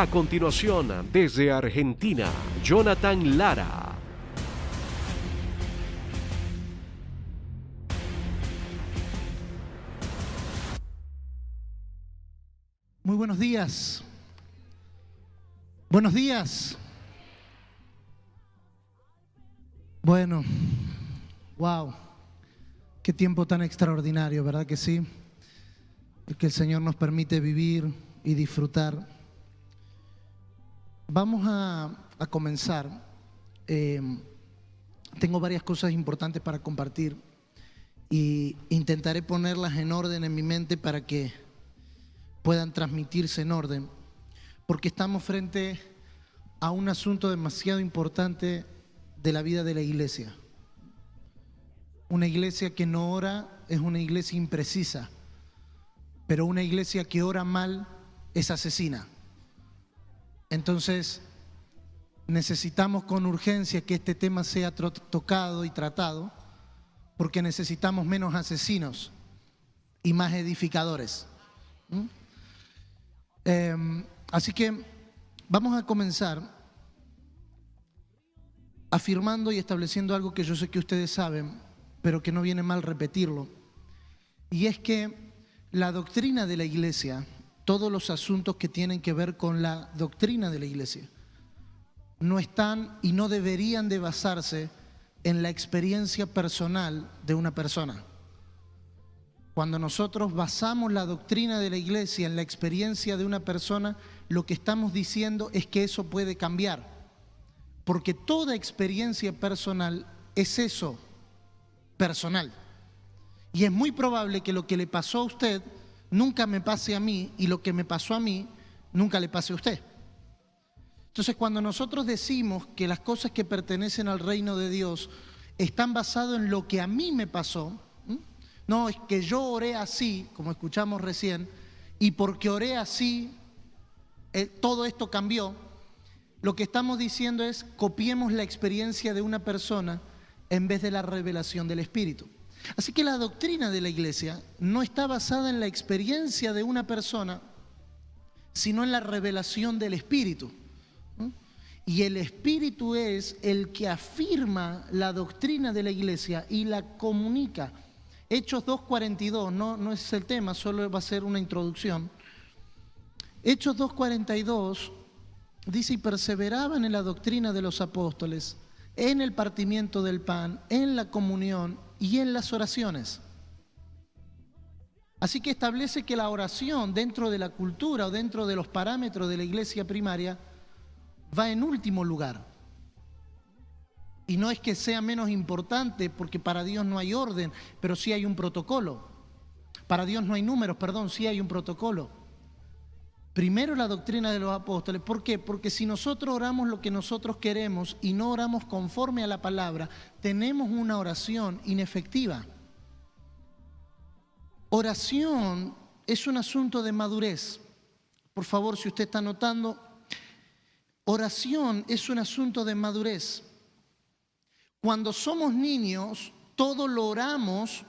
A continuación, desde Argentina, Jonathan Lara. Muy buenos días. Buenos días. Bueno, wow, qué tiempo tan extraordinario, ¿verdad que sí? El que el Señor nos permite vivir y disfrutar. Vamos a comenzar. Tengo varias cosas importantes para compartir y intentaré ponerlas en orden en mi mente para que puedan transmitirse en orden, porque estamos frente a un asunto demasiado importante de la vida de la iglesia. Una iglesia que no ora es una iglesia imprecisa, pero una iglesia que ora mal es asesina. Entonces, necesitamos con urgencia que este tema sea tocado y tratado, porque necesitamos menos asesinos y más edificadores. Así que vamos a comenzar afirmando y estableciendo algo que yo sé que ustedes saben, pero que no viene mal repetirlo. Y es que la doctrina de la iglesia, todos los asuntos que tienen que ver con la doctrina de la iglesia, no están y no deberían de basarse en la experiencia personal de una persona. Cuando nosotros basamos la doctrina de la iglesia en la experiencia de una persona, lo que estamos diciendo es que eso puede cambiar. Porque toda experiencia personal es eso, personal. Y es muy probable que lo que le pasó a usted nunca me pase a mí y lo que me pasó a mí nunca le pase a usted. Entonces, cuando nosotros decimos que las cosas que pertenecen al reino de Dios están basadas en lo que a mí me pasó, no, es que yo oré así, como escuchamos recién, y porque oré así, todo esto cambió. Lo que estamos diciendo es, copiemos la experiencia de una persona en vez de la revelación del Espíritu. Así que la doctrina de la iglesia no está basada en la experiencia de una persona, sino en la revelación del Espíritu. Y el Espíritu es el que afirma la doctrina de la iglesia y la comunica. Hechos 2:42, no es el tema, solo va a ser una introducción. Hechos 2:42 dice: y perseveraban en la doctrina de los apóstoles, en el partimiento del pan, en la comunión y en las oraciones. Así que establece que la oración dentro de la cultura o dentro de los parámetros de la iglesia primaria va en último lugar. Y no es que sea menos importante, porque para Dios no hay orden, pero sí hay un protocolo. Para Dios no hay números, sí hay un protocolo. Primero la doctrina de los apóstoles. ¿Por qué? Porque si nosotros oramos lo que nosotros queremos y no oramos conforme a la palabra, tenemos una oración inefectiva. Oración es un asunto de madurez. Por favor, si usted está anotando, oración es un asunto de madurez. Cuando somos niños, todo lo oramos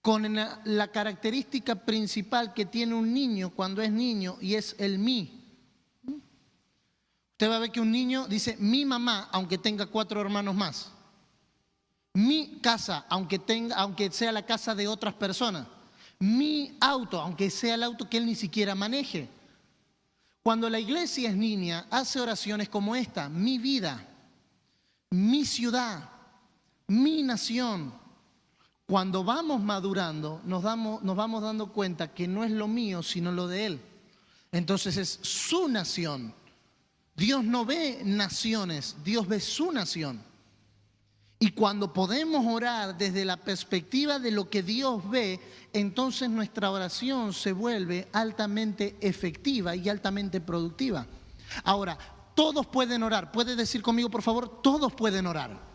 con la característica principal que tiene un niño cuando es niño, y es el mí. Usted va a ver que un niño dice mi mamá, aunque tenga 4 hermanos más. Mi casa, aunque sea la casa de otras personas. Mi auto, aunque sea el auto que él ni siquiera maneje. Cuando la iglesia es niña, hace oraciones como esta: mi vida, mi ciudad, mi nación. Cuando vamos madurando, nos vamos dando cuenta que no es lo mío, sino lo de Él. Entonces es su nación. Dios no ve naciones, Dios ve su nación. Y cuando podemos orar desde la perspectiva de lo que Dios ve, entonces nuestra oración se vuelve altamente efectiva y altamente productiva. Ahora, todos pueden orar. ¿Puede decir conmigo, por favor? Todos pueden orar.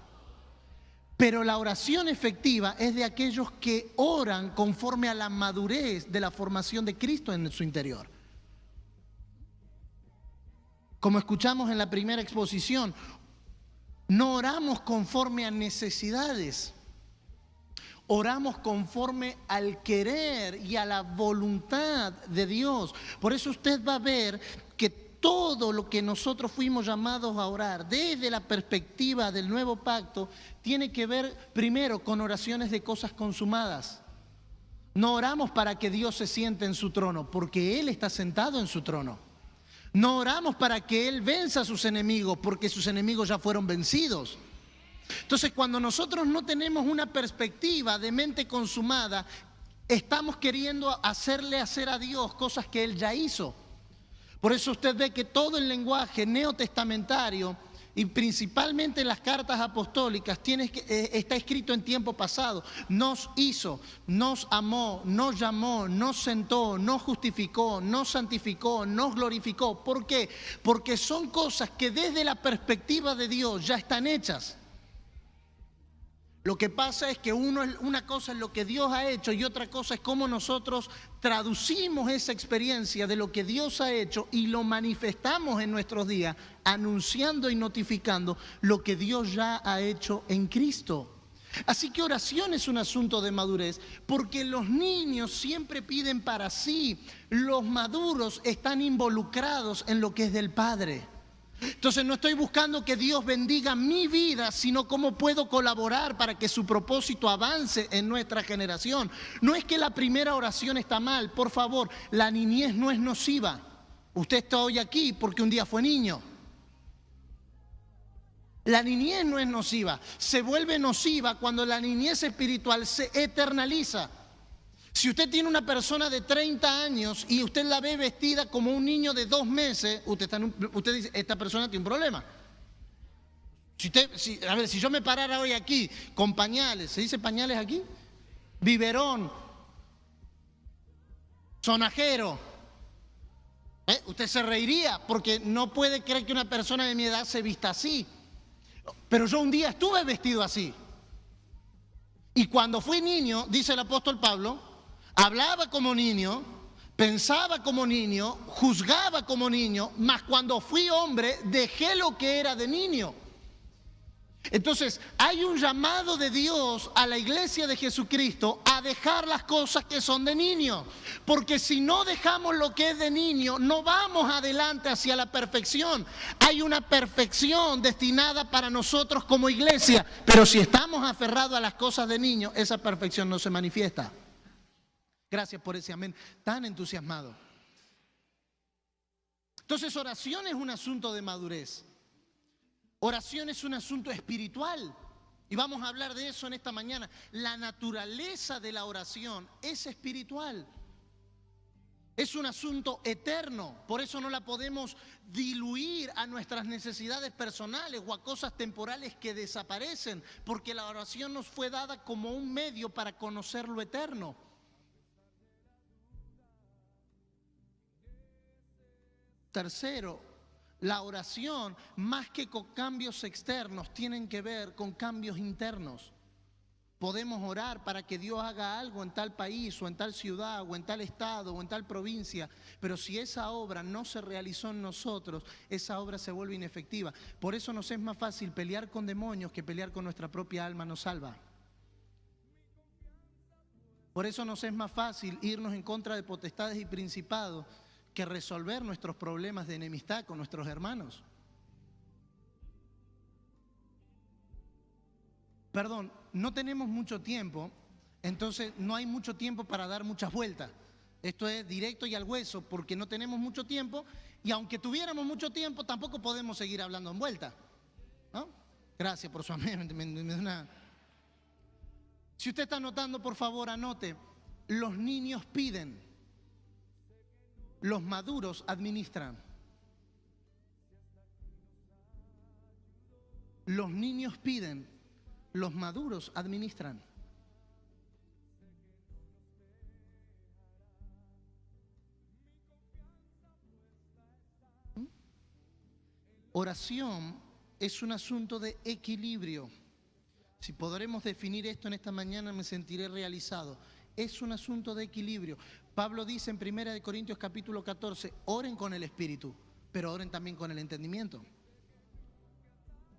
Pero la oración efectiva es de aquellos que oran conforme a la madurez de la formación de Cristo en su interior. Como escuchamos en la primera exposición, no oramos conforme a necesidades, oramos conforme al querer y a la voluntad de Dios. Por eso usted va a ver que todo lo que nosotros fuimos llamados a orar desde la perspectiva del nuevo pacto tiene que ver primero con oraciones de cosas consumadas. No oramos para que Dios se siente en su trono, porque Él está sentado en su trono. No oramos para que Él venza a sus enemigos, porque sus enemigos ya fueron vencidos. Entonces, cuando nosotros no tenemos una perspectiva de mente consumada, estamos queriendo hacerle hacer a Dios cosas que Él ya hizo. Por eso usted ve que todo el lenguaje neotestamentario y principalmente en las cartas apostólicas está escrito en tiempo pasado. Nos hizo, nos amó, nos llamó, nos sentó, nos justificó, nos santificó, nos glorificó. ¿Por qué? Porque son cosas que desde la perspectiva de Dios ya están hechas. Lo que pasa es que una cosa es lo que Dios ha hecho y otra cosa es cómo nosotros traducimos esa experiencia de lo que Dios ha hecho y lo manifestamos en nuestros días, anunciando y notificando lo que Dios ya ha hecho en Cristo. Así que oración es un asunto de madurez, porque los niños siempre piden para sí, los maduros están involucrados en lo que es del Padre. Entonces no estoy buscando que Dios bendiga mi vida, sino cómo puedo colaborar para que su propósito avance en nuestra generación. No es que la primera oración está mal, por favor, la niñez no es nociva. Usted está hoy aquí porque un día fue niño. La niñez no es nociva, se vuelve nociva cuando la niñez espiritual se eternaliza. Si usted tiene una persona de 30 años y usted la ve vestida como un niño de 2 meses, usted dice, esta persona tiene un problema. Si yo me parara hoy aquí con pañales, ¿se dice pañales aquí? Biberón, sonajero, usted se reiría porque no puede creer que una persona de mi edad se vista así. Pero yo un día estuve vestido así. Y cuando fui niño, dice el apóstol Pablo, hablaba como niño, pensaba como niño, juzgaba como niño, mas cuando fui hombre dejé lo que era de niño. Entonces hay un llamado de Dios a la iglesia de Jesucristo a dejar las cosas que son de niño, porque si no dejamos lo que es de niño no vamos adelante hacia la perfección. Hay una perfección destinada para nosotros como iglesia, pero si estamos aferrados a las cosas de niño, esa perfección no se manifiesta. Gracias por ese amén tan entusiasmado. Entonces, oración es un asunto de madurez. Oración es un asunto espiritual. Y vamos a hablar de eso en esta mañana. La naturaleza de la oración es espiritual. Es un asunto eterno. Por eso no la podemos diluir a nuestras necesidades personales o a cosas temporales que desaparecen. Porque la oración nos fue dada como un medio para conocer lo eterno. Tercero, la oración, más que con cambios externos, tienen que ver con cambios internos. Podemos orar para que Dios haga algo en tal país o en tal ciudad o en tal estado o en tal provincia, pero si esa obra no se realizó en nosotros, esa obra se vuelve inefectiva. Por eso nos es más fácil pelear con demonios que pelear con nuestra propia alma nos salva. Por eso nos es más fácil irnos en contra de potestades y principados que resolver nuestros problemas de enemistad con nuestros hermanos. Perdón, no tenemos mucho tiempo, entonces no hay mucho tiempo para dar muchas vueltas. Esto es directo y al hueso, porque no tenemos mucho tiempo y aunque tuviéramos mucho tiempo, tampoco podemos seguir hablando en vuelta, ¿no? Gracias por su amén. Si usted está anotando, por favor, anote. Los niños piden. Los maduros administran. Los niños piden, los maduros administran. Oración es un asunto de equilibrio. Si podremos definir esto en esta mañana, me sentiré realizado. Es un asunto de equilibrio. Pablo dice en 1 Corintios capítulo 14, oren con el espíritu, pero oren también con el entendimiento.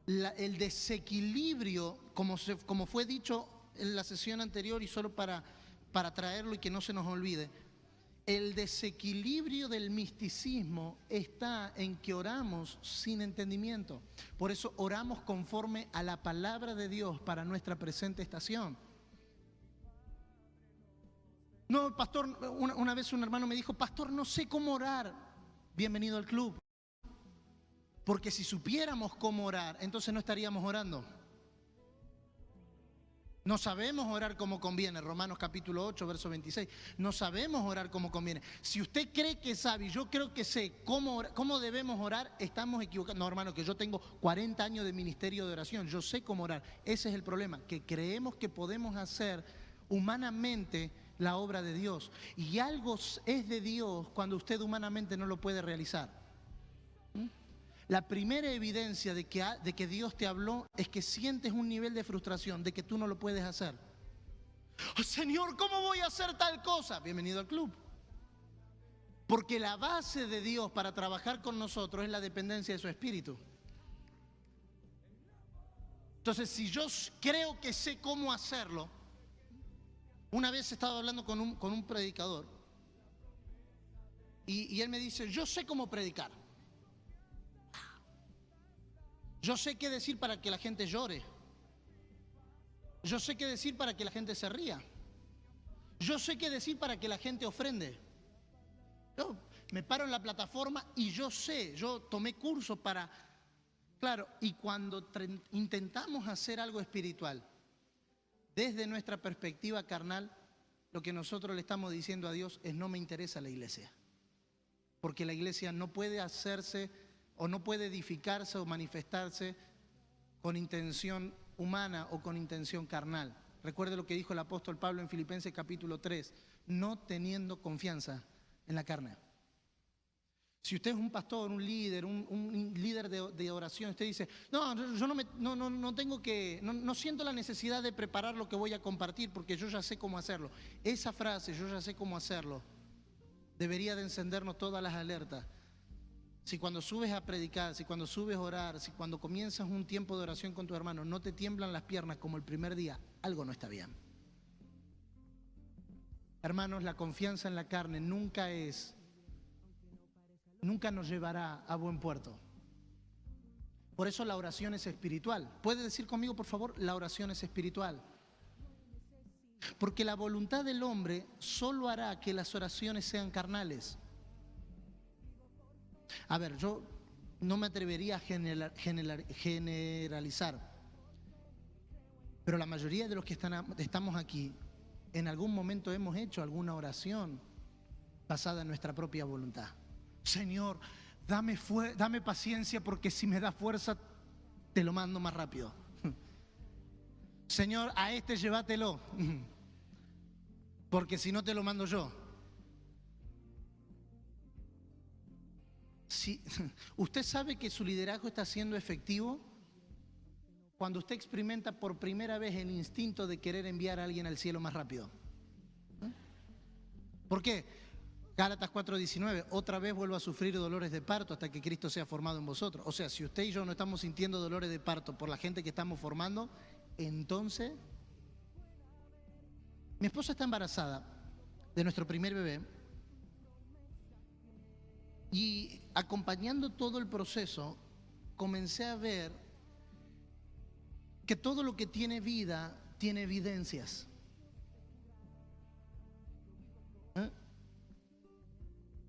El desequilibrio, como fue dicho en la sesión anterior y solo para traerlo y que no se nos olvide, El desequilibrio del misticismo está en que oramos sin entendimiento. Por eso oramos conforme a la palabra de Dios para nuestra presente estación. No, pastor, una vez un hermano me dijo, pastor, no sé cómo orar. Bienvenido al club. Porque si supiéramos cómo orar, entonces no estaríamos orando. No sabemos orar como conviene, Romanos capítulo 8, verso 26. No sabemos orar como conviene. Si usted cree que sabe, y yo creo que sé cómo debemos orar, estamos equivocados. No, hermano, que yo tengo 40 años de ministerio de oración, yo sé cómo orar. Ese es el problema, que creemos que podemos hacer humanamente la obra de Dios. Y algo es de Dios cuando usted humanamente no lo puede realizar. La primera evidencia de que Dios te habló es que sientes un nivel de frustración, de que tú no lo puedes hacer. Oh, Señor, ¿cómo voy a hacer tal cosa? Bienvenido al club. Porque la base de Dios para trabajar con nosotros es la dependencia de su Espíritu. Entonces, si yo creo que sé cómo hacerlo, una vez estaba hablando con un predicador y él me dice, yo sé cómo predicar. Yo sé qué decir para que la gente llore. Yo sé qué decir para que la gente se ría. Yo sé qué decir para que la gente ofrende. Yo me paro en la plataforma y yo tomé cursos para... Claro, y cuando intentamos hacer algo espiritual, desde nuestra perspectiva carnal, lo que nosotros le estamos diciendo a Dios es no me interesa la iglesia. Porque la iglesia no puede hacerse o no puede edificarse o manifestarse con intención humana o con intención carnal. Recuerde lo que dijo el apóstol Pablo en Filipenses capítulo 3, no teniendo confianza en la carne. Si usted es un pastor, un líder de oración, usted dice, no, yo no siento la necesidad de preparar lo que voy a compartir porque yo ya sé cómo hacerlo. Esa frase, yo ya sé cómo hacerlo, debería de encendernos todas las alertas. Si cuando subes a predicar, si cuando subes a orar, si cuando comienzas un tiempo de oración con tu hermano no te tiemblan las piernas como el primer día, algo no está bien. Hermanos, la confianza en la carne nunca nos llevará a buen puerto. Por eso la oración es espiritual. ¿Puede decir conmigo, por favor? La oración es espiritual. Porque la voluntad del hombre solo hará que las oraciones sean carnales. A ver, yo no me atrevería a generalizar, pero la mayoría de los que estamos aquí, en algún momento hemos hecho alguna oración basada en nuestra propia voluntad. Señor, dame paciencia porque si me da fuerza, te lo mando más rápido. Señor, a este llévatelo, porque si no te lo mando yo. Si usted sabe que su liderazgo está siendo efectivo cuando usted experimenta por primera vez el instinto de querer enviar a alguien al cielo más rápido. ¿Por qué? Gálatas 4:19, otra vez vuelvo a sufrir dolores de parto hasta que Cristo sea formado en vosotros. O sea, si usted y yo no estamos sintiendo dolores de parto por la gente que estamos formando, entonces... Mi esposa está embarazada de nuestro primer bebé. Y acompañando todo el proceso, comencé a ver que todo lo que tiene vida tiene evidencias.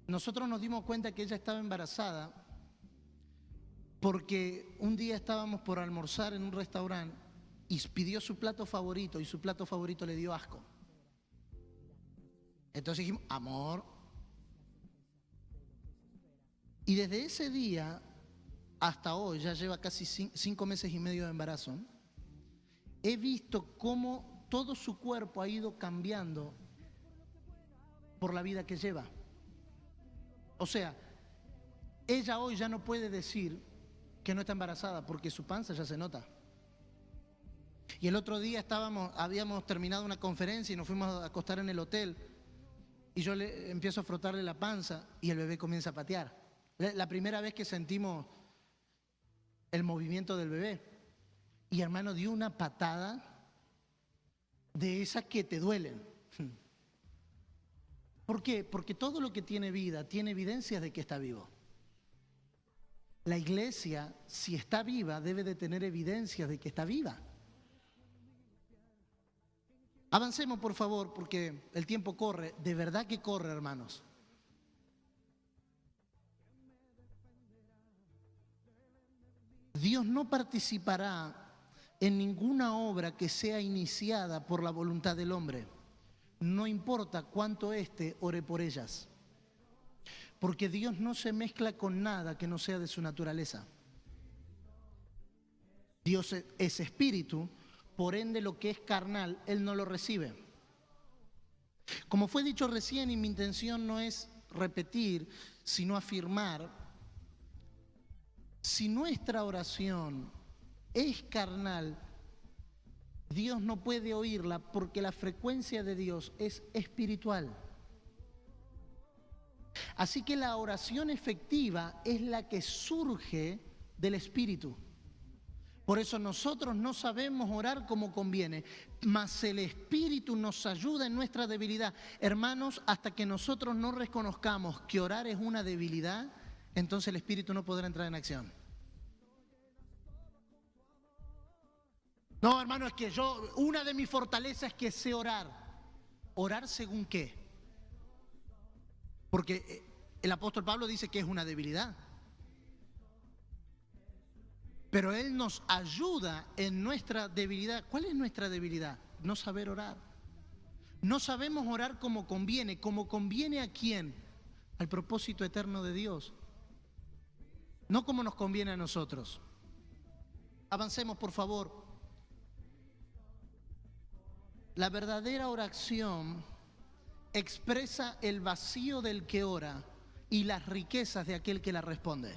Nosotros nos dimos cuenta que ella estaba embarazada porque un día estábamos por almorzar en un restaurante y pidió su plato favorito y su plato favorito le dio asco. Entonces dijimos, amor. Y desde ese día hasta hoy, ya lleva casi 5 meses y medio de embarazo, he visto cómo todo su cuerpo ha ido cambiando por la vida que lleva. O sea, ella hoy ya no puede decir que no está embarazada porque su panza ya se nota. Y el otro día habíamos terminado una conferencia y nos fuimos a acostar en el hotel y yo le empiezo a frotarle la panza y el bebé comienza a patear. La primera vez que sentimos el movimiento del bebé. Y hermano, dio una patada de esas que te duelen. ¿Por qué? Porque todo lo que tiene vida tiene evidencias de que está vivo. La iglesia, si está viva, debe de tener evidencias de que está viva. Avancemos, por favor, porque el tiempo corre. De verdad que corre, hermanos. Dios no participará en ninguna obra que sea iniciada por la voluntad del hombre. No importa cuánto éste ore por ellas. Porque Dios no se mezcla con nada que no sea de su naturaleza. Dios es espíritu, por ende lo que es carnal, Él no lo recibe. Como fue dicho recién, y mi intención no es repetir, sino afirmar, si nuestra oración es carnal, Dios no puede oírla porque la frecuencia de Dios es espiritual. Así que la oración efectiva es la que surge del Espíritu. Por eso nosotros no sabemos orar como conviene, mas el Espíritu nos ayuda en nuestra debilidad. Hermanos, hasta que nosotros no reconozcamos que orar es una debilidad, entonces el Espíritu no podrá entrar en acción. No, hermano, es que una de mis fortalezas es que sé orar. ¿Orar según qué? Porque el apóstol Pablo dice que es una debilidad. Pero Él nos ayuda en nuestra debilidad. ¿Cuál es nuestra debilidad? No saber orar. No sabemos orar como conviene. ¿Como conviene a quién? Al propósito eterno de Dios. No como nos conviene a nosotros. Avancemos, por favor. La verdadera oración expresa el vacío del que ora y las riquezas de aquel que la responde.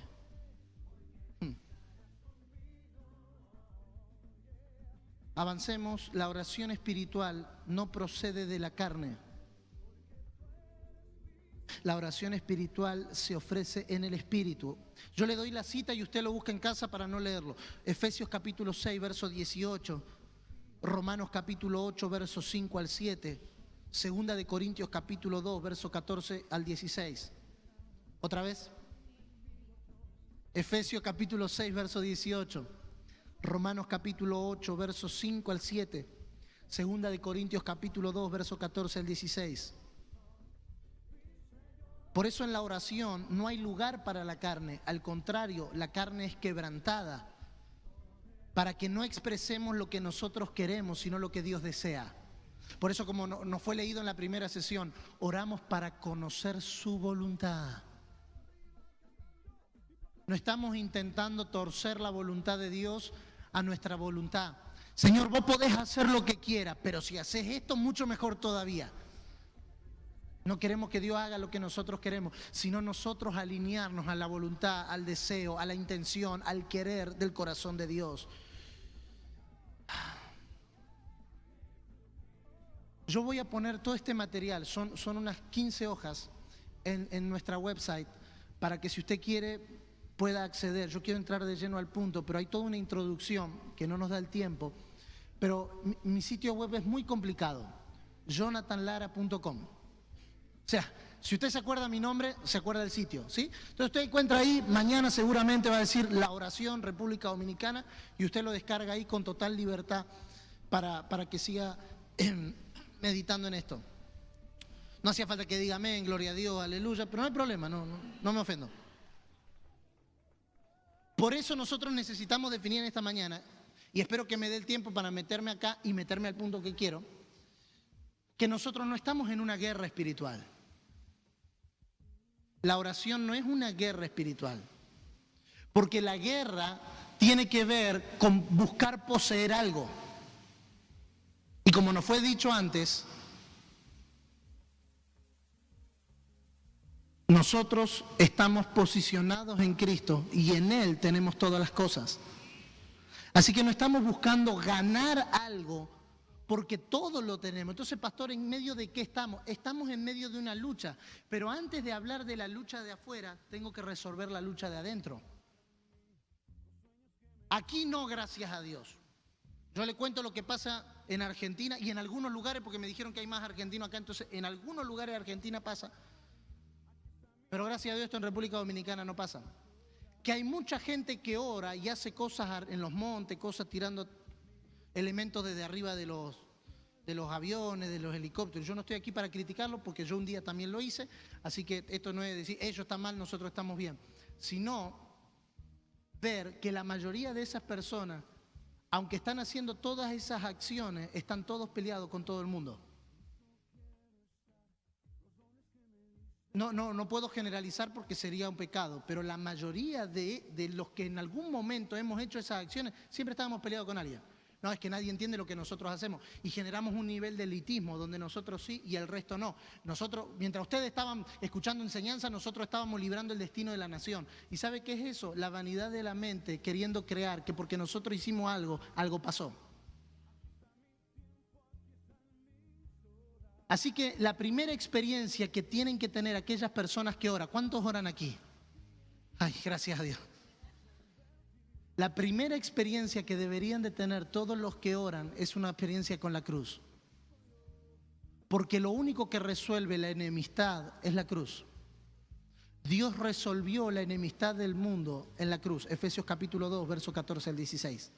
Avancemos, la oración espiritual no procede de la carne. La oración espiritual se ofrece en el Espíritu. Yo le doy la cita y usted lo busca en casa para no leerlo. Efesios capítulo 6, verso 18. Romanos capítulo 8, verso 5 al 7. Segunda de Corintios capítulo 2, verso 14 al 16. ¿Otra vez? Efesios capítulo 6, verso 18. Romanos capítulo 8, versos 5 al 7. Segunda de Corintios capítulo 2, verso 14 al 16. Por eso en la oración no hay lugar para la carne. Al contrario, la carne es quebrantada para que no expresemos lo que nosotros queremos, sino lo que Dios desea. Por eso, como nos fue leído en la primera sesión, oramos para conocer su voluntad. No estamos intentando torcer la voluntad de Dios a nuestra voluntad. Señor, vos podés hacer lo que quieras, pero si haces esto, mucho mejor todavía. No queremos que Dios haga lo que nosotros queremos, sino nosotros alinearnos a la voluntad, al deseo, a la intención, al querer del corazón de Dios. Yo voy a poner todo este material, son unas 15 hojas en nuestra website, para que si usted quiere pueda acceder. Yo quiero entrar de lleno al punto, pero hay toda una introducción que no nos da el tiempo. Pero mi sitio web es muy complicado, jonathanlara.com. O sea, si usted se acuerda mi nombre, se acuerda del sitio, ¿sí? Entonces usted encuentra ahí, mañana seguramente va a decir La Oración República Dominicana y usted lo descarga ahí con total libertad para que siga meditando en esto. No hacía falta que diga amén, gloria a Dios, aleluya, pero no hay problema, no me ofendo. Por eso nosotros necesitamos definir en esta mañana, y espero que me dé el tiempo para meterme acá y meterme al punto que quiero, que nosotros no estamos en una guerra espiritual. La oración no es una guerra espiritual, porque la guerra tiene que ver con buscar poseer algo. Y como nos fue dicho antes, nosotros estamos posicionados en Cristo y en Él tenemos todas las cosas. Así que no estamos buscando ganar algo porque todo lo tenemos. Entonces, pastor, ¿en medio de qué estamos? Estamos en medio de una lucha. Pero antes de hablar de la lucha de afuera, tengo que resolver la lucha de adentro. Aquí no, gracias a Dios. Yo le cuento lo que pasa en Argentina y en algunos lugares, porque me dijeron que hay más argentinos acá, entonces en algunos lugares de Argentina pasa, pero gracias a Dios esto en República Dominicana no pasa. Que hay mucha gente que ora y hace cosas en los montes, cosas tirando elementos desde arriba de los aviones, de los helicópteros. Yo no estoy aquí para criticarlo porque yo un día también lo hice, así que esto no es decir ellos están mal, nosotros estamos bien, sino ver que la mayoría de esas personas, aunque están haciendo todas esas acciones, están todos peleados con todo el mundo. No puedo generalizar porque sería un pecado, pero la mayoría de los que en algún momento hemos hecho esas acciones, siempre estábamos peleados con alguien. No, es que nadie entiende lo que nosotros hacemos y generamos un nivel de elitismo donde nosotros sí y el resto no. Nosotros, mientras ustedes estaban escuchando enseñanza, nosotros estábamos librando el destino de la nación. ¿Y sabe qué es eso? La vanidad de la mente queriendo crear que porque nosotros hicimos algo, algo pasó. Así que la primera experiencia que tienen que tener aquellas personas que oran, ¿cuántos oran aquí? Ay, gracias a Dios. La primera experiencia que deberían de tener todos los que oran es una experiencia con la cruz. Porque lo único que resuelve la enemistad es la cruz. Dios resolvió la enemistad del mundo en la cruz. Efesios capítulo 2, verso 14 al 16.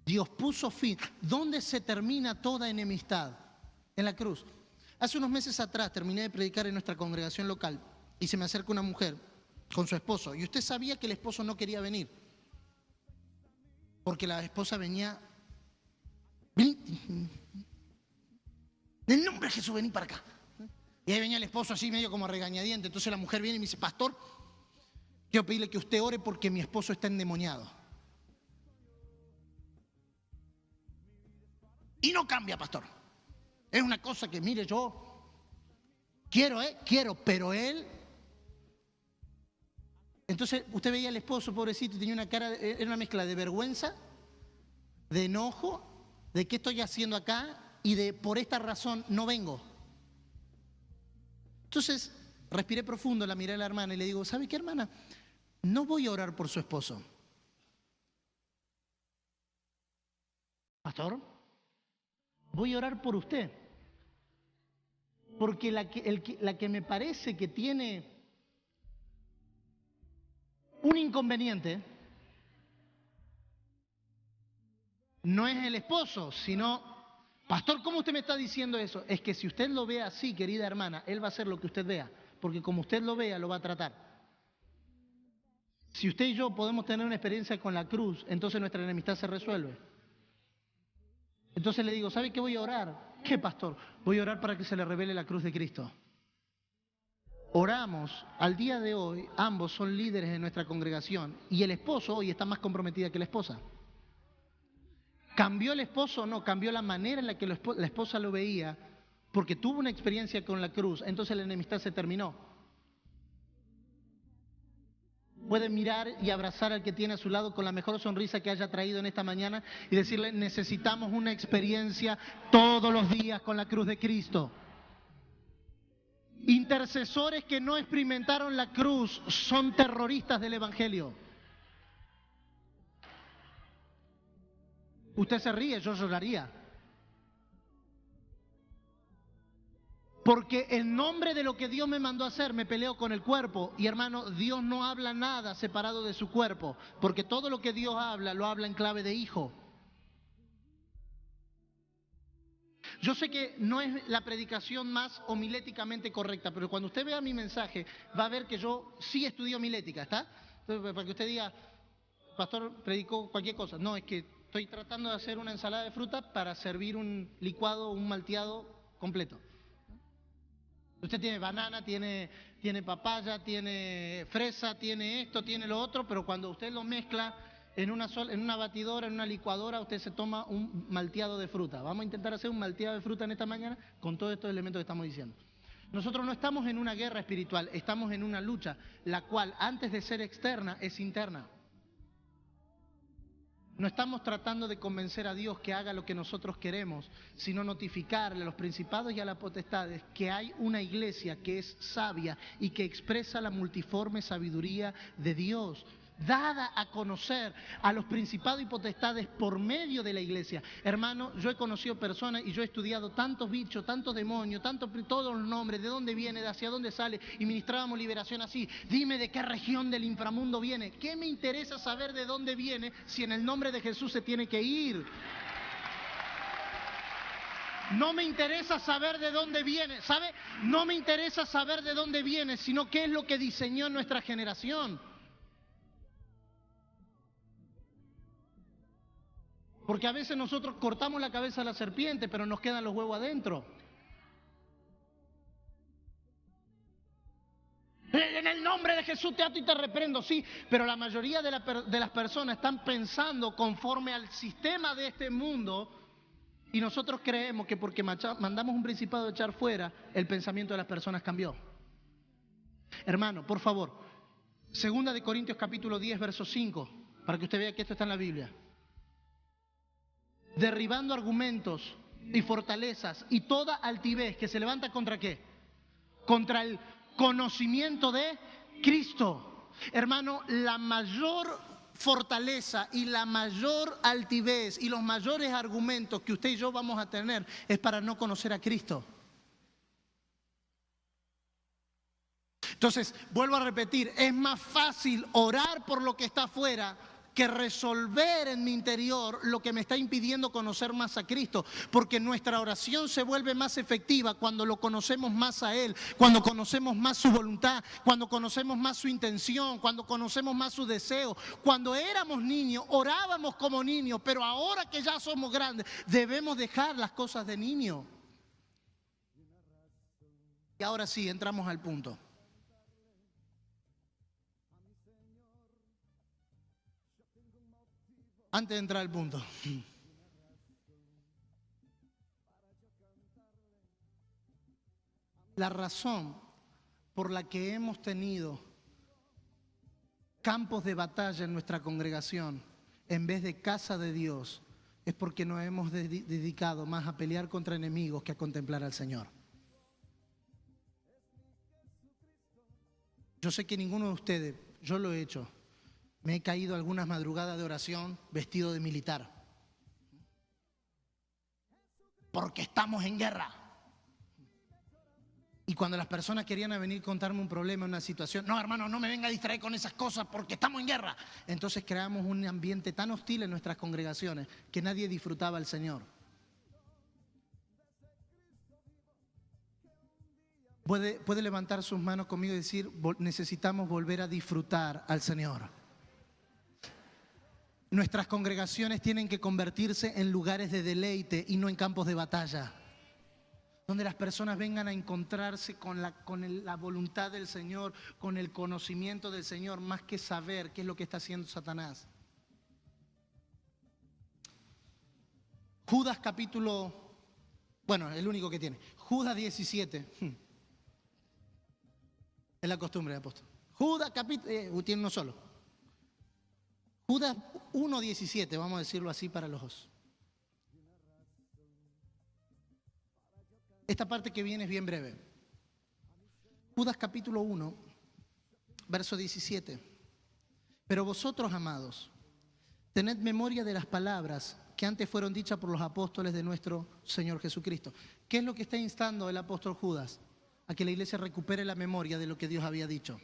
Dios puso fin. ¿Dónde se termina toda enemistad? En la cruz. Hace unos meses atrás terminé de predicar en nuestra congregación local y se me acerca una mujer con su esposo. Y usted sabía que el esposo no quería venir. Porque la esposa venía, vení, en el nombre de Jesús, vení para acá. Y ahí venía el esposo así medio como regañadiente. Entonces la mujer viene y me dice, pastor, quiero pedirle que usted ore porque mi esposo está endemoniado. Y no cambia, pastor. Es una cosa que, mire, yo quiero, pero él... Entonces usted veía al esposo, pobrecito, y tenía una cara, era una mezcla de vergüenza, de enojo, de qué estoy haciendo acá y de por esta razón no vengo. Entonces respiré profundo, la miré a la hermana y le digo, ¿sabe qué, hermana? No voy a orar por su esposo. Pastor, voy a orar por usted. Porque la que me parece que tiene un inconveniente no es el esposo, sino, pastor, ¿cómo usted me está diciendo eso? Es que si usted lo ve así, querida hermana, él va a hacer lo que usted vea, porque como usted lo vea, lo va a tratar. Si usted y yo podemos tener una experiencia con la cruz, entonces nuestra enemistad se resuelve. Entonces le digo, ¿sabe qué voy a orar? ¿Qué, pastor? Voy a orar para que se le revele la cruz de Cristo. Oramos, al día de hoy, ambos son líderes de nuestra congregación y el esposo hoy está más comprometida que la esposa. ¿Cambió el esposo? No, cambió la manera en la que la esposa lo veía porque tuvo una experiencia con la cruz, entonces la enemistad se terminó. Puede mirar y abrazar al que tiene a su lado con la mejor sonrisa que haya traído en esta mañana y decirle, necesitamos una experiencia todos los días con la cruz de Cristo. Intercesores que no experimentaron la cruz son terroristas del Evangelio. Usted se ríe, yo lloraría. Porque en nombre de lo que Dios me mandó a hacer, me peleo con el cuerpo. Y hermano, Dios no habla nada separado de su cuerpo. Porque todo lo que Dios habla, lo habla en clave de hijo. Yo sé que no es la predicación más homiléticamente correcta, pero cuando usted vea mi mensaje, va a ver que yo sí estudio homilética, ¿está? Entonces, para que usted diga, pastor, predicó cualquier cosa. No, es que estoy tratando de hacer una ensalada de fruta para servir un licuado, un malteado completo. Usted tiene banana, tiene papaya, tiene fresa, tiene esto, tiene lo otro, pero cuando usted lo mezcla en una batidora, en una licuadora, usted se toma un malteado de fruta. Vamos a intentar hacer un malteado de fruta en esta mañana con todos estos elementos que estamos diciendo. Nosotros no estamos en una guerra espiritual, estamos en una lucha, la cual antes de ser externa es interna. No estamos tratando de convencer a Dios que haga lo que nosotros queremos, sino notificarle a los principados y a las potestades que hay una iglesia que es sabia y que expresa la multiforme sabiduría de Dios. dada a conocer a los principados y potestades por medio de la iglesia. Hermano, yo he conocido personas y yo he estudiado tantos bichos, tantos demonios, todos los nombres, de dónde viene, de hacia dónde sale, y ministrábamos liberación así. Dime de qué región del inframundo viene. ¿Qué me interesa saber de dónde viene si en el nombre de Jesús se tiene que ir? No me interesa saber de dónde viene, ¿sabe? No me interesa saber de dónde viene, sino qué es lo que diseñó nuestra generación. Porque a veces nosotros cortamos la cabeza a la serpiente, pero nos quedan los huevos adentro. En el nombre de Jesús te ato y te reprendo, sí, pero la mayoría de las personas están pensando conforme al sistema de este mundo. Y nosotros creemos que porque mandamos un principado a echar fuera, el pensamiento de las personas cambió. Hermano, por favor, 2 de Corintios capítulo 10, verso 5, para que usted vea que esto está en la Biblia. Derribando argumentos y fortalezas y toda altivez que se levanta ¿contra qué? Contra el conocimiento de Cristo. Hermano, la mayor fortaleza y la mayor altivez y los mayores argumentos que usted y yo vamos a tener es para no conocer a Cristo. Entonces, vuelvo a repetir, es más fácil orar por lo que está afuera que resolver en mi interior lo que me está impidiendo conocer más a Cristo, porque nuestra oración se vuelve más efectiva cuando lo conocemos más a Él, cuando conocemos más su voluntad, cuando conocemos más su intención, cuando conocemos más su deseo. Cuando éramos niños, orábamos como niños, pero ahora que ya somos grandes, debemos dejar las cosas de niño. Y ahora sí, entramos al punto. Antes de entrar al punto, la razón por la que hemos tenido campos de batalla en nuestra congregación en vez de casa de Dios es porque nos hemos dedicado más a pelear contra enemigos que a contemplar al Señor. Yo sé que ninguno de ustedes, yo lo he hecho. Me he caído algunas madrugadas de oración vestido de militar. Porque estamos en guerra. Y cuando las personas querían venir a contarme un problema, una situación, no hermano, no me venga a distraer con esas cosas porque estamos en guerra. Entonces creamos un ambiente tan hostil en nuestras congregaciones que nadie disfrutaba al Señor. Puede levantar sus manos conmigo y decir, necesitamos volver a disfrutar al Señor. Nuestras congregaciones tienen que convertirse en lugares de deleite y no en campos de batalla, donde las personas vengan a encontrarse con la voluntad del Señor, con el conocimiento del Señor, más que saber qué es lo que está haciendo Satanás. Judas capítulo, el único que tiene, Judas 17. Es la costumbre de apóstol. Judas capítulo, tiene uno solo. Judas 1:17, vamos a decirlo así para los dos. Esta parte que viene es bien breve. Judas capítulo 1, verso 17. Pero vosotros, amados, tened memoria de las palabras que antes fueron dichas por los apóstoles de nuestro Señor Jesucristo. ¿Qué es lo que está instando el apóstol Judas? A que la iglesia recupere la memoria de lo que Dios había dicho.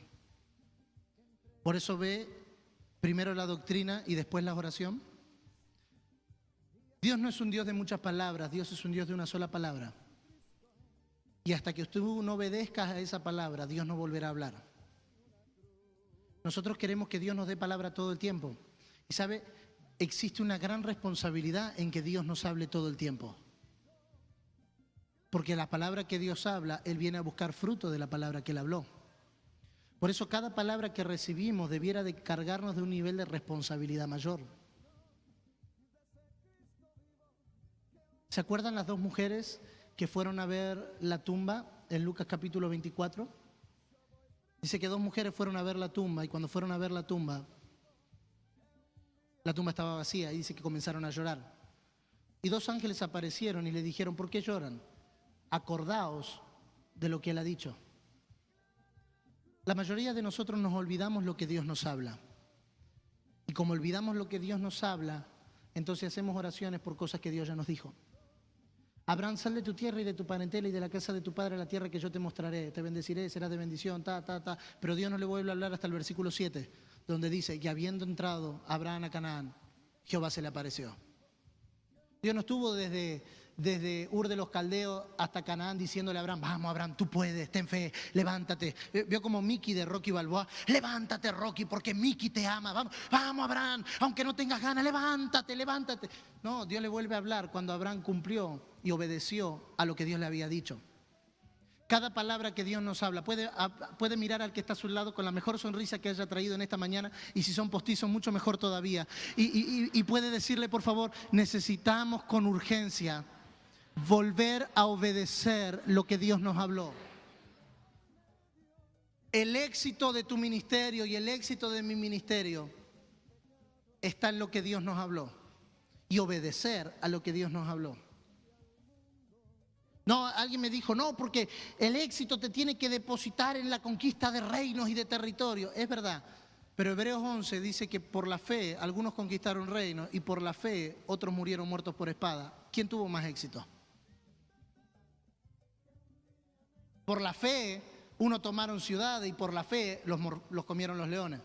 Por eso ve primero la doctrina y después la oración. Dios no es un Dios de muchas palabras, Dios es un Dios de una sola palabra. Y hasta que usted no obedezca a esa palabra, Dios no volverá a hablar. Nosotros queremos que Dios nos dé palabra todo el tiempo. Y sabe, existe una gran responsabilidad en que Dios nos hable todo el tiempo. Porque la palabra que Dios habla, Él viene a buscar fruto de la palabra que Él habló. Por eso cada palabra que recibimos debiera de cargarnos de un nivel de responsabilidad mayor. ¿Se acuerdan las dos mujeres que fueron a ver la tumba en Lucas capítulo 24? Dice que dos mujeres fueron a ver la tumba y cuando fueron a ver la tumba estaba vacía y dice que comenzaron a llorar. Y dos ángeles aparecieron y le dijeron, ¿por qué lloran? Acordaos de lo que Él ha dicho. La mayoría de nosotros nos olvidamos lo que Dios nos habla. Y como olvidamos lo que Dios nos habla, entonces hacemos oraciones por cosas que Dios ya nos dijo. Abraham, sal de tu tierra y de tu parentela y de la casa de tu padre a la tierra que yo te mostraré. Te bendeciré, serás de bendición, Pero Dios no le vuelve a hablar hasta el versículo 7, donde dice, y habiendo entrado Abraham a Canaán, Jehová se le apareció. Dios no estuvo desde Ur de los Caldeos hasta Canaán diciéndole a Abraham, vamos Abraham, tú puedes, ten fe, levántate. Vio como Mickey de Rocky Balboa, levántate Rocky porque Mickey te ama, vamos Abraham, aunque no tengas ganas, levántate. No, Dios le vuelve a hablar cuando Abraham cumplió y obedeció a lo que Dios le había dicho. Cada palabra que Dios nos habla, puede mirar al que está a su lado con la mejor sonrisa que haya traído en esta mañana, y si son postizos mucho mejor todavía, y puede decirle, por favor, necesitamos con urgencia volver a obedecer lo que Dios nos habló. El éxito de tu ministerio y el éxito de mi ministerio está en lo que Dios nos habló y obedecer a lo que Dios nos habló. No, alguien me dijo, no, porque el éxito te tiene que depositar en la conquista de reinos y de territorio. Es verdad, pero Hebreos 11 dice que por la fe algunos conquistaron reinos y por la fe otros murieron muertos por espada. ¿Quién tuvo más éxito? Por la fe uno tomaron ciudades y por la fe los comieron los leones.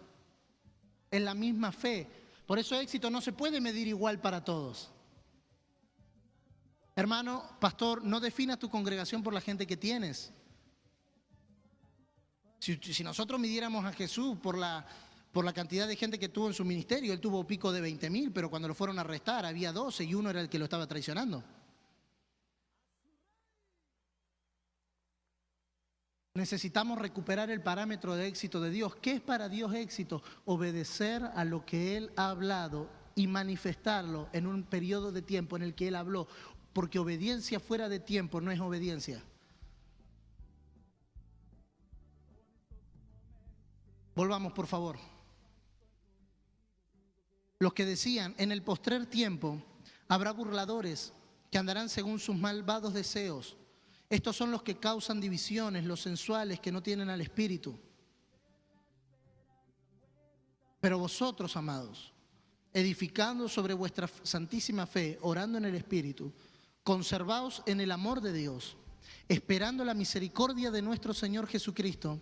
Es la misma fe. Por eso éxito no se puede medir igual para todos. Hermano, pastor, no definas tu congregación por la gente que tienes. Si nosotros midiéramos a Jesús por la cantidad de gente que tuvo en su ministerio, él tuvo pico de 20,000, pero cuando lo fueron a arrestar había 12 y uno era el que lo estaba traicionando. Necesitamos recuperar el parámetro de éxito de Dios. ¿Qué es para Dios éxito? Obedecer a lo que Él ha hablado y manifestarlo en un periodo de tiempo en el que Él habló. Porque obediencia fuera de tiempo no es obediencia. Volvamos, por favor. Los que decían, en el postrer tiempo habrá burladores que andarán según sus malvados deseos. Estos son los que causan divisiones, los sensuales que no tienen al Espíritu. Pero vosotros, amados, edificando sobre vuestra santísima fe, orando en el Espíritu, conservaos en el amor de Dios, esperando la misericordia de nuestro Señor Jesucristo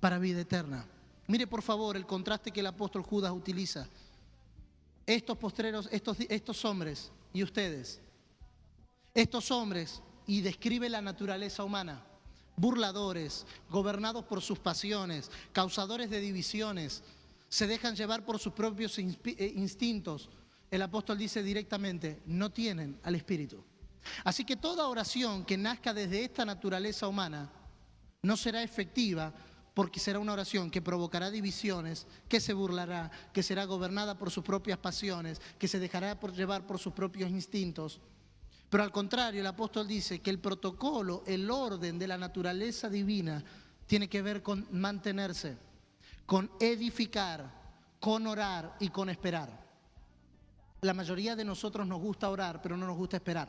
para vida eterna. Mire por favor el contraste que el apóstol Judas utiliza. Estos postreros, estos hombres y ustedes, estos hombres, y describe la naturaleza humana, burladores, gobernados por sus pasiones, causadores de divisiones, se dejan llevar por sus propios instintos. El apóstol dice directamente, no tienen al Espíritu. Así que toda oración que nazca desde esta naturaleza humana no será efectiva, porque será una oración que provocará divisiones, que se burlará, que será gobernada por sus propias pasiones, que se dejará llevar por sus propios instintos. Pero al contrario, el apóstol dice que el protocolo, el orden de la naturaleza divina tiene que ver con mantenerse, con edificar, con orar y con esperar. La mayoría de nosotros nos gusta orar, pero no nos gusta esperar.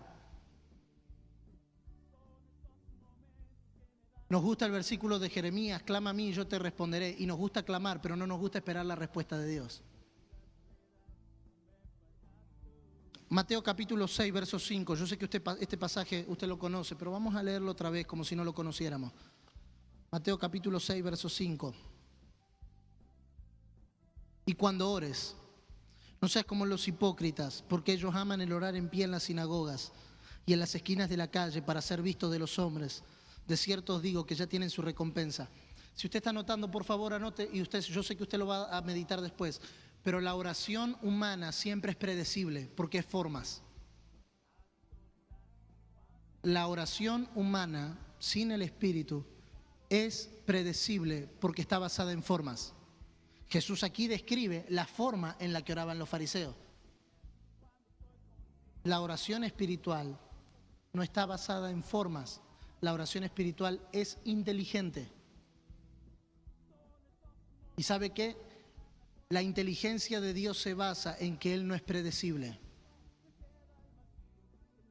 Nos gusta el versículo de Jeremías, clama a mí y yo te responderé. Y nos gusta clamar, pero no nos gusta esperar la respuesta de Dios. Mateo capítulo 6, verso 5. Yo sé que este pasaje usted lo conoce, pero vamos a leerlo otra vez como si no lo conociéramos. Mateo capítulo 6, verso 5. Y cuando ores, no seas como los hipócritas, porque ellos aman el orar en pie en las sinagogas y en las esquinas de la calle para ser vistos de los hombres. De cierto os digo que ya tienen su recompensa. Si usted está anotando, por favor anote, y yo sé que usted lo va a meditar después, pero la oración humana siempre es predecible porque es formas. La oración humana sin el Espíritu es predecible porque está basada en formas. Jesús aquí describe la forma en la que oraban los fariseos. La oración espiritual no está basada en formas. La oración espiritual es inteligente. ¿Y sabe qué? La inteligencia de Dios se basa en que Él no es predecible.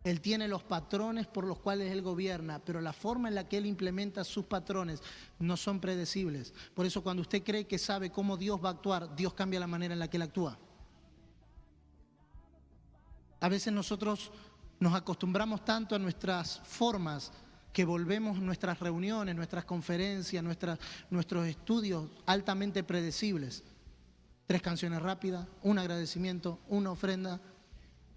Él tiene los patrones por los cuales Él gobierna, pero la forma en la que Él implementa sus patrones no son predecibles. Por eso cuando usted cree que sabe cómo Dios va a actuar, Dios cambia la manera en la que Él actúa. A veces nosotros nos acostumbramos tanto a nuestras formas que volvemos nuestras reuniones, nuestras conferencias, nuestros estudios altamente predecibles. 3 canciones rápidas, un agradecimiento, una ofrenda,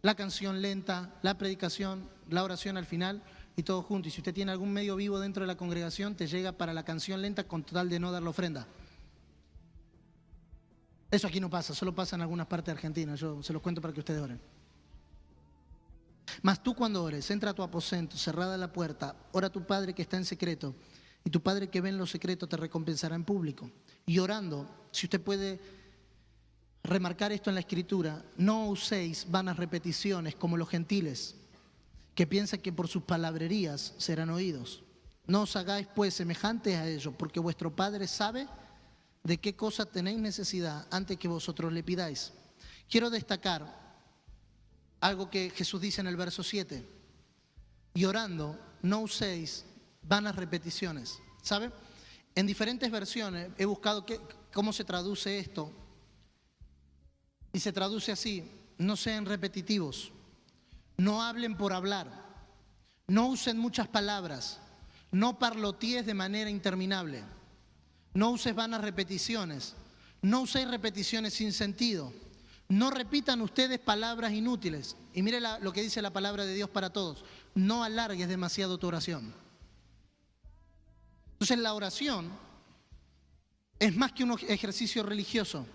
la canción lenta, la predicación, la oración al final y todo junto. Y si usted tiene algún medio vivo dentro de la congregación, te llega para la canción lenta con tal de no dar la ofrenda. Eso aquí no pasa, solo pasa en algunas partes de Argentina. Yo se los cuento para que ustedes oren. Mas tú cuando ores, entra a tu aposento, cerrada la puerta, ora a tu Padre que está en secreto, y tu Padre que ve en lo secreto te recompensará en público. Y orando, si usted puede remarcar esto en la Escritura, no uséis vanas repeticiones como los gentiles, que piensan que por sus palabrerías serán oídos. No os hagáis pues semejantes a ellos, porque vuestro Padre sabe de qué cosa tenéis necesidad antes que vosotros le pidáis. Quiero destacar algo que Jesús dice en el verso 7. Y orando, no uséis vanas repeticiones. ¿Sabe? En diferentes versiones he buscado cómo se traduce esto. Y se traduce así: no sean repetitivos, no hablen por hablar, no usen muchas palabras, no parlotees de manera interminable, no uses vanas repeticiones, no uséis repeticiones sin sentido, no repitan ustedes palabras inútiles. Y mire lo que dice la palabra de Dios para todos: no alargues demasiado tu oración. Entonces la oración es más que un ejercicio religioso.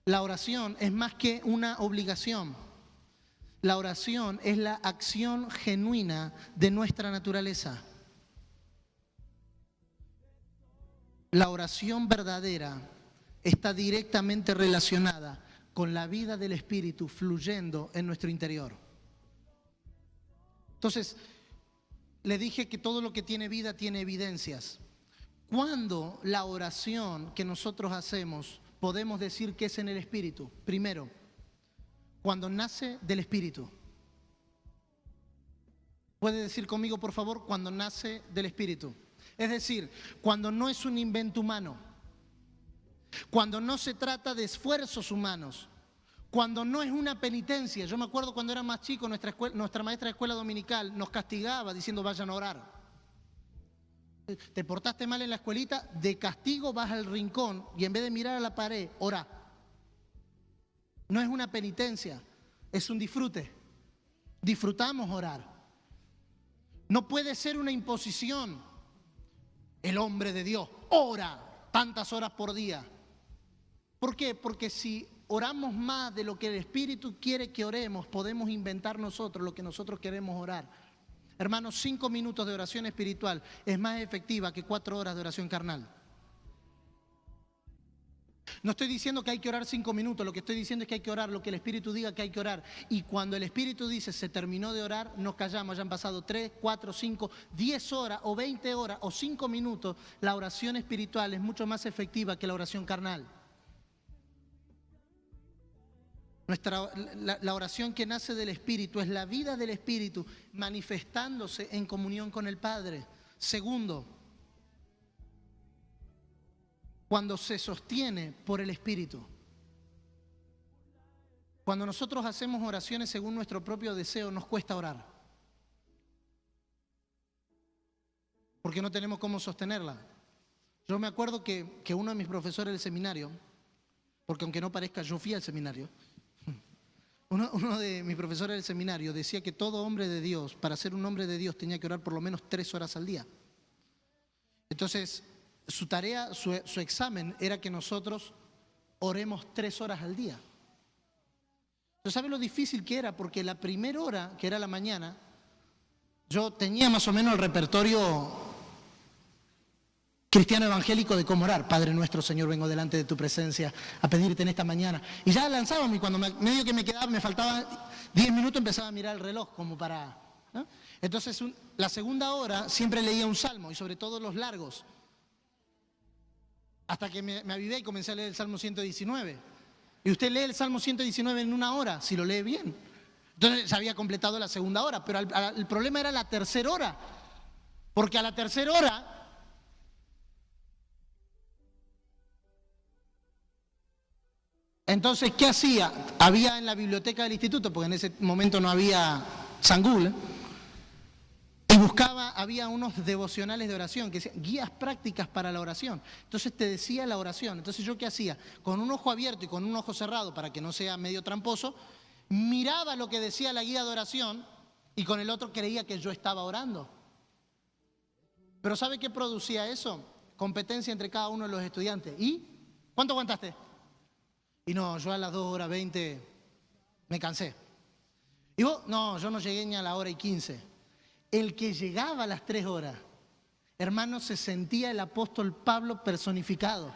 La oración es más que una obligación. La oración es la acción genuina de nuestra naturaleza. La oración verdadera está directamente relacionada con la vida del Espíritu fluyendo en nuestro interior. Entonces, le dije que todo lo que tiene vida tiene evidencias. ¿Cuándo la oración que nosotros hacemos podemos decir que es en el Espíritu? Primero, cuando nace del Espíritu. ¿Puede decir conmigo, por favor, cuando nace del Espíritu? Es decir, cuando no es un invento humano, cuando no se trata de esfuerzos humanos, cuando no es una penitencia. Yo me acuerdo cuando era más chico, nuestra maestra de escuela dominical nos castigaba diciendo: vayan a orar. Te portaste mal en la escuelita, de castigo vas al rincón y en vez de mirar a la pared, ora. No es una penitencia, es un disfrute. Disfrutamos orar. No puede ser una imposición. El hombre de Dios ora tantas horas por día. ¿Por qué? Porque si oramos más de lo que el Espíritu quiere que oremos, podemos inventar nosotros lo que nosotros queremos orar. Hermanos, 5 minutos de oración espiritual es más efectiva que 4 horas de oración carnal. No estoy diciendo que hay que orar 5 minutos, lo que estoy diciendo es que hay que orar lo que el Espíritu diga que hay que orar. Y cuando el Espíritu dice se terminó de orar, nos callamos. Ya han pasado 3, 4, 5, 10 horas o 20 horas o 5 minutos. La oración espiritual es mucho más efectiva que la oración carnal. La oración que nace del Espíritu es la vida del Espíritu manifestándose en comunión con el Padre. Segundo, cuando se sostiene por el Espíritu. Cuando nosotros hacemos oraciones según nuestro propio deseo, nos cuesta orar. Porque no tenemos cómo sostenerla. Yo me acuerdo que uno de mis profesores del seminario, porque aunque no parezca, yo fui al seminario. Uno de mis profesores del seminario decía que todo hombre de Dios, para ser un hombre de Dios, tenía que orar por lo menos 3 horas al día. Entonces, su tarea, su examen era que nosotros oremos 3 horas al día. ¿Usted sabe lo difícil que era? Porque la primera hora, que era la mañana, yo tenía más o menos el repertorio cristiano evangélico de cómo orar. Padre nuestro, Señor, vengo delante de tu presencia a pedirte en esta mañana. Y ya lanzábamos, y cuando medio que me faltaban 10 minutos, empezaba a mirar el reloj como para, ¿no? Entonces, la segunda hora siempre leía un salmo, y sobre todo los largos. Hasta que me avivé y comencé a leer el Salmo 119. Y usted lee el Salmo 119 en 1 hora, si lo lee bien. Entonces se había completado la segunda hora, pero el problema era la tercera hora. Porque a la tercera hora Entonces, ¿qué hacía? Había en la biblioteca del instituto, porque en ese momento no había San Google, y buscaba, había unos devocionales de oración, que decían guías prácticas para la oración. Entonces te decía la oración. Entonces yo, ¿qué hacía? Con un ojo abierto y con un ojo cerrado, para que no sea medio tramposo, miraba lo que decía la guía de oración y con el otro creía que yo estaba orando. Pero ¿sabe qué producía eso? Competencia entre cada uno de los estudiantes. ¿Y cuánto aguantaste? Y no, yo a las 2:20 me cansé. ¿Y vos? No, yo no llegué ni a la 1:15. El que llegaba a las 3 horas, hermano, se sentía el apóstol Pablo personificado.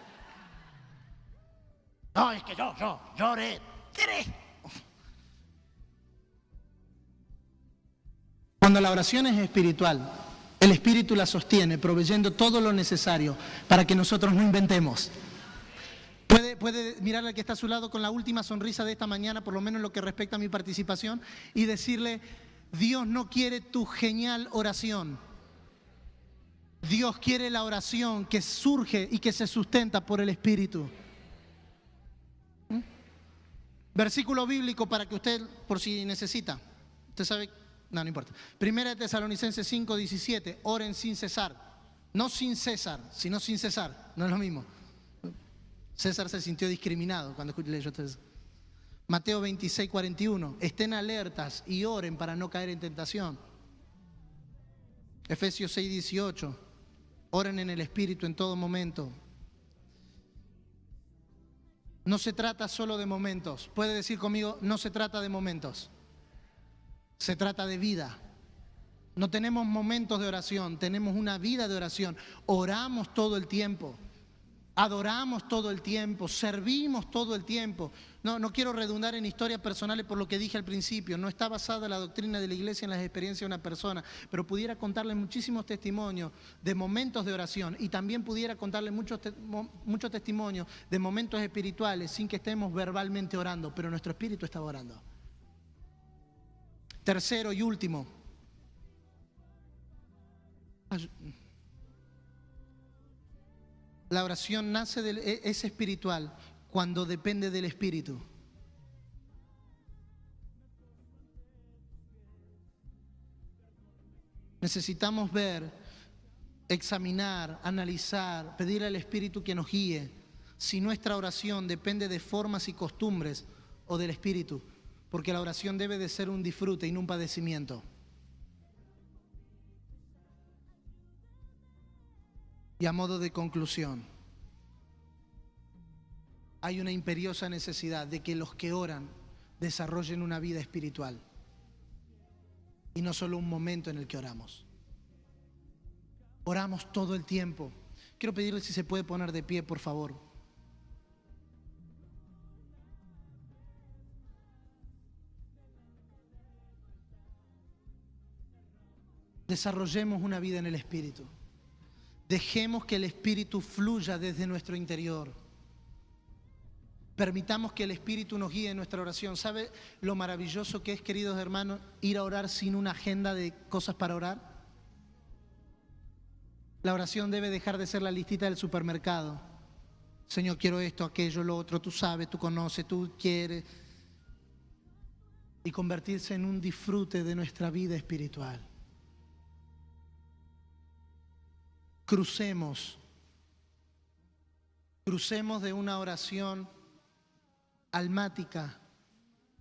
No, es que yo oré 3. Cuando la oración es espiritual, el Espíritu la sostiene, proveyendo todo lo necesario para que nosotros no inventemos. Puede mirar al que está a su lado con la última sonrisa de esta mañana, por lo menos en lo que respecta a mi participación, y decirle: Dios no quiere tu genial oración. Dios quiere la oración que surge y que se sustenta por el Espíritu. Versículo bíblico para que usted, por si necesita. Usted sabe, no importa. Primera de Tesalonicenses 5:17. Oren sin cesar. No sin César, sino sin cesar. No es lo mismo. César se sintió discriminado cuando leyó esto. Mateo 26:41. Estén alertas y oren para no caer en tentación. Efesios 6:18. Oren en el Espíritu en todo momento. No se trata solo de momentos. Puede decir conmigo: no se trata de momentos. Se trata de vida. No tenemos momentos de oración, tenemos una vida de oración. Oramos todo el tiempo. Adoramos todo el tiempo, servimos todo el tiempo. No quiero redundar en historias personales por lo que dije al principio. No está basada la doctrina de la iglesia en las experiencias de una persona, pero pudiera contarles muchísimos testimonios de momentos de oración y también pudiera contarles muchos testimonios de momentos espirituales sin que estemos verbalmente orando, pero nuestro espíritu estaba orando. Tercero y último. La oración es espiritual cuando depende del Espíritu. Necesitamos ver, examinar, analizar, pedir al Espíritu que nos guíe. Si nuestra oración depende de formas y costumbres o del Espíritu, porque la oración debe de ser un disfrute y no un padecimiento. Y a modo de conclusión, hay una imperiosa necesidad de que los que oran desarrollen una vida espiritual y no solo un momento en el que oramos. Oramos todo el tiempo. Quiero pedirle si se puede poner de pie, por favor. Desarrollemos una vida en el Espíritu. Dejemos que el Espíritu fluya desde nuestro interior. Permitamos que el Espíritu nos guíe en nuestra oración. ¿Sabe lo maravilloso que es, queridos hermanos, ir a orar sin una agenda de cosas para orar? La oración debe dejar de ser la listita del supermercado. Señor, quiero esto, aquello, lo otro. Tú sabes, tú conoces, tú quieres. Y convertirse en un disfrute de nuestra vida espiritual. Crucemos de una oración almática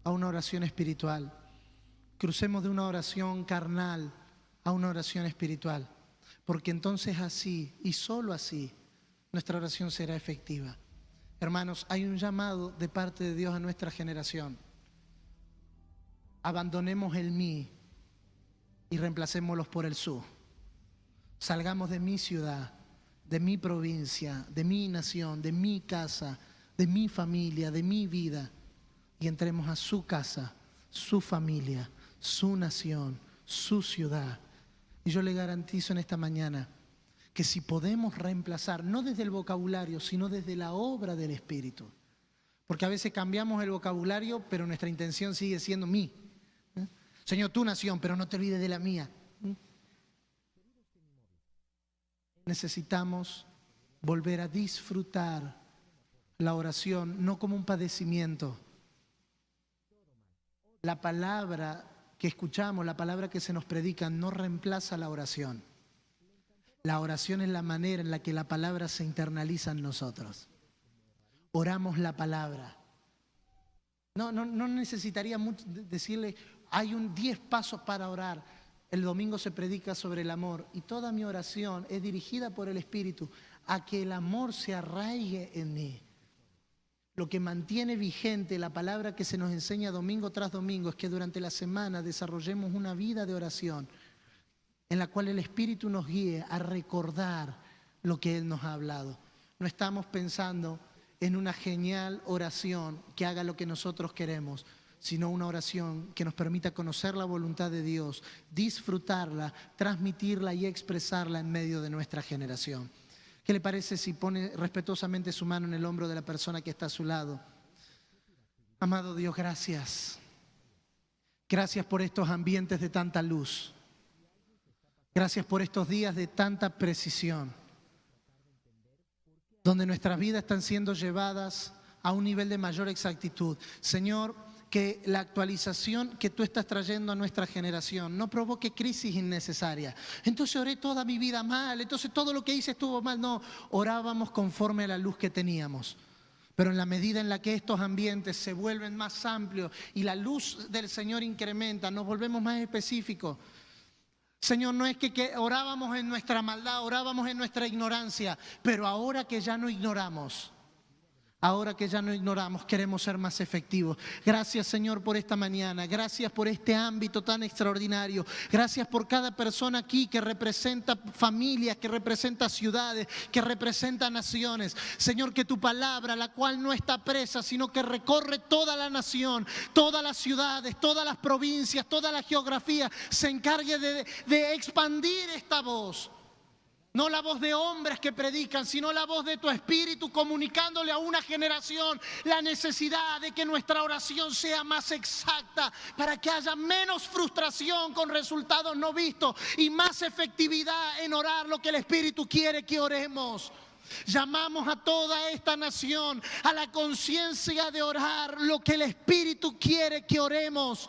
a una oración espiritual. Crucemos de una oración carnal a una oración espiritual. Porque entonces así, y solo así, nuestra oración será efectiva. Hermanos, hay un llamado de parte de Dios a nuestra generación. Abandonemos el mí y reemplacémoslos por el su. Salgamos de mi ciudad, de mi provincia, de mi nación, de mi casa, de mi familia, de mi vida, y entremos a su casa, su familia, su nación, su ciudad. Y yo le garantizo en esta mañana que si podemos reemplazar, no desde el vocabulario, sino desde la obra del Espíritu, porque a veces cambiamos el vocabulario, pero nuestra intención sigue siendo mí. Señor, tu nación, pero no te olvides de la mía. Necesitamos volver a disfrutar la oración no como un padecimiento. La palabra que escuchamos, la palabra que se nos predica, no reemplaza la oración. La oración es la manera en la que la palabra se internaliza en nosotros. Oramos la palabra. No necesitaría mucho decirle, hay 10 pasos para orar. El domingo se predica sobre el amor y toda mi oración es dirigida por el Espíritu a que el amor se arraigue en mí. Lo que mantiene vigente la palabra que se nos enseña domingo tras domingo es que durante la semana desarrollemos una vida de oración en la cual el Espíritu nos guíe a recordar lo que Él nos ha hablado. No estamos pensando en una genial oración que haga lo que nosotros queremos, sino una oración que nos permita conocer la voluntad de Dios, disfrutarla, transmitirla y expresarla en medio de nuestra generación. ¿Qué le parece si pone respetuosamente su mano en el hombro de la persona que está a su lado? Amado Dios, gracias. Gracias por estos ambientes de tanta luz. Gracias por estos días de tanta precisión, donde nuestras vidas están siendo llevadas a un nivel de mayor exactitud. Señor, que la actualización que tú estás trayendo a nuestra generación no provoque crisis innecesarias. Entonces oré toda mi vida mal, entonces todo lo que hice estuvo mal. No, orábamos conforme a la luz que teníamos. Pero en la medida en la que estos ambientes se vuelven más amplios y la luz del Señor incrementa, nos volvemos más específicos. Señor, no es que orábamos en nuestra maldad, orábamos en nuestra ignorancia, pero ahora que ya no ignoramos, queremos ser más efectivos. Gracias, Señor, por esta mañana. Gracias por este ámbito tan extraordinario. Gracias por cada persona aquí que representa familias, que representa ciudades, que representa naciones. Señor, que tu palabra, la cual no está presa, sino que recorre toda la nación, todas las ciudades, todas las provincias, toda la geografía, se encargue de expandir esta voz. No la voz de hombres que predican, sino la voz de tu Espíritu comunicándole a una generación la necesidad de que nuestra oración sea más exacta para que haya menos frustración con resultados no vistos y más efectividad en orar lo que el Espíritu quiere que oremos. Llamamos a toda esta nación a la conciencia de orar lo que el Espíritu quiere que oremos,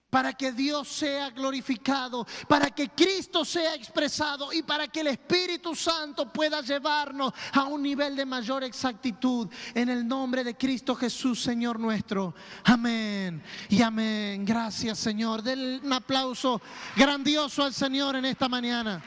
para que Dios sea glorificado, para que Cristo sea expresado y para que el Espíritu Santo pueda llevarnos a un nivel de mayor exactitud. En el nombre de Cristo Jesús, Señor nuestro. Amén y amén. Gracias, Señor. Denle un aplauso grandioso al Señor en esta mañana.